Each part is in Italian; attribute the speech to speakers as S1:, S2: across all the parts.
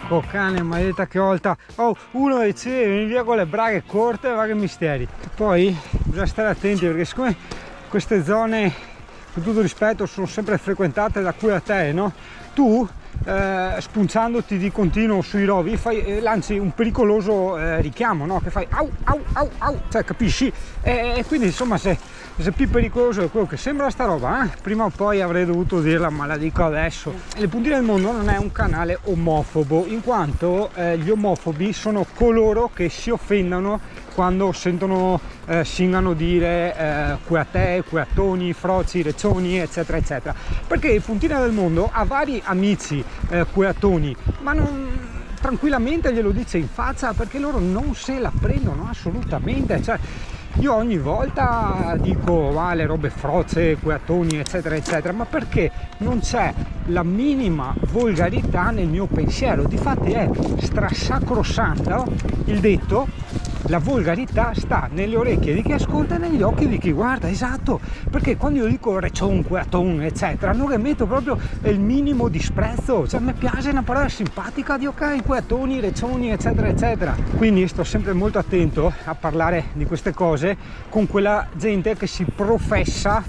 S1: Porco cane, maledetta che volta. Oh, uno dice vieni via con le braghe corte, va che misteri. E poi bisogna stare attenti perché siccome queste zone, con tutto rispetto, sono sempre frequentate da curatei, no? Tu spunzandoti di continuo sui rovi lanci un pericoloso richiamo, no? Che fai au au au au, cioè capisci? E quindi insomma se più pericoloso è quello che sembra sta roba, prima o poi avrei dovuto dirla, ma la dico adesso. Le Puntine del Mondo non è un canale omofobo, in quanto gli omofobi sono coloro che si offendono quando sentono Singano dire cuatè, cuatoni, froci, reccioni, eccetera eccetera, perché il Puntine del Mondo ha vari amici cuatoni, ma non tranquillamente glielo dice in faccia, perché loro non se la prendono assolutamente. Cioè, io ogni volta dico le robe froce, cuatoni, eccetera eccetera, ma perché non c'è la minima volgarità nel mio pensiero. Difatti è strasacrosanto il detto: la volgarità sta nelle orecchie di chi ascolta e negli occhi di chi guarda. Esatto, perché quando io dico reccion, cuaton, eccetera, non rimetto proprio il minimo disprezzo. Cioè, mi piace una parola simpatica di ok, cuatoni, reccioni, eccetera eccetera. Quindi sto sempre molto attento a parlare di queste cose con quella gente che si professa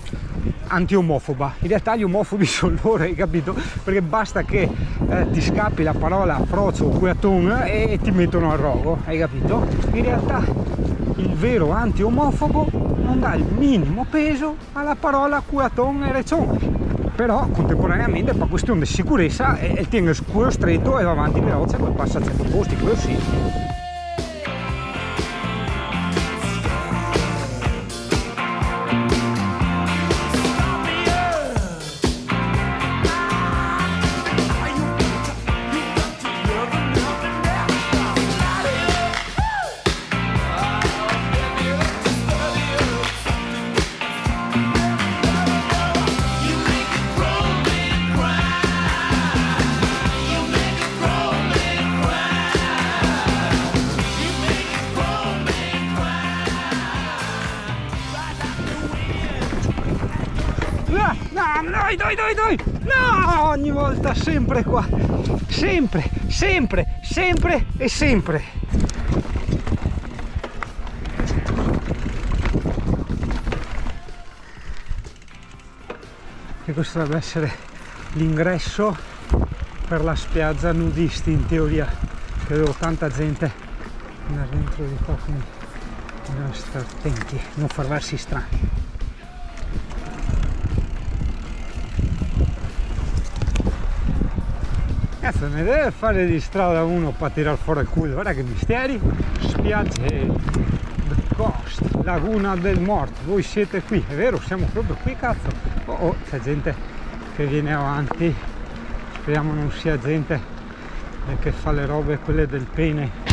S1: anti-omofoba. In realtà gli omofobi sono loro, hai capito? Perché basta che ti scappi la parola frocio o cuaton e ti mettono al rogo, hai capito? In realtà il vero anti-omofobo non dà il minimo peso alla parola cuaton e reccion, però contemporaneamente per questione di sicurezza tiene il culo stretto e va avanti veloce, poi passa a certi posti, quello sì. Dai! No, ogni volta sempre qua, sempre e sempre. E questo dovrebbe essere l'ingresso per la spiaggia nudisti, in teoria, che vedo tanta gente andare dentro di qua, quindi bisogna stare attenti, non far versi strani. Cazzo, ne deve fare di strada uno per tirare fuori il culo. Guarda che misteri. Spiagge The Coast, Laguna del Mort, voi siete qui, è vero, siamo proprio qui, cazzo. Oh, c'è gente che viene avanti, speriamo non sia gente che fa le robe quelle del pene.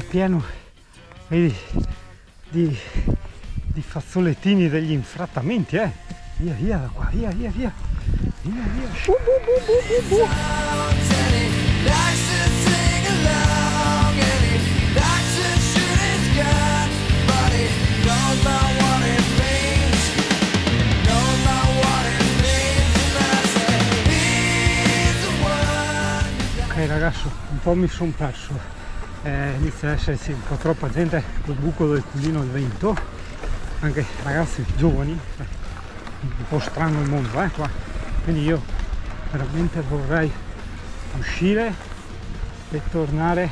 S1: Pieno, vedi, di fazzolettini degli infrattamenti, via da qua, via. Ok ragazzi, un po' mi sono perso. Inizia ad esserci un po' troppa gente col buco del culino al vento, anche ragazzi giovani, un po' strano il mondo qua, quindi io veramente vorrei uscire e tornare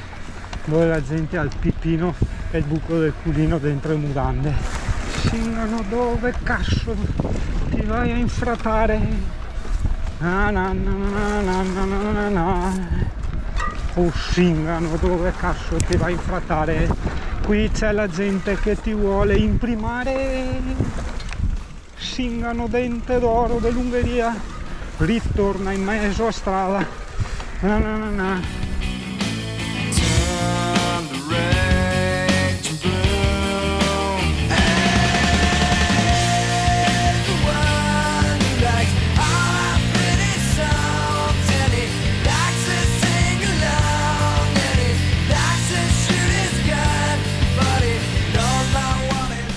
S1: dove la gente ha il pippino e il buco del culino dentro le mutande. Singano, dove cazzo ti vai a infratare? o Scingano, dove cazzo ti vai a infrattare? Qui c'è la gente che ti vuole imprimare. Scingano dente d'oro dell'Ungheria, ritorna in mezzo a strada. Na na na na.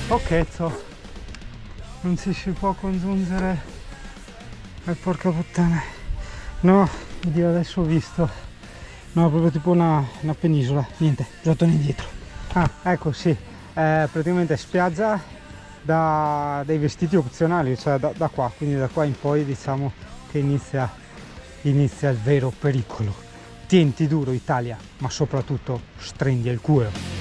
S1: Ok, non si può congiungere, porca puttana, no, Dio, adesso ho visto, no, proprio tipo una penisola, niente, già torno indietro. Ah, ecco, sì, praticamente spiaggia dei vestiti opzionali, cioè da qua, quindi da qua in poi diciamo che inizia il vero pericolo. Tienti duro Italia, ma soprattutto strendi il culo.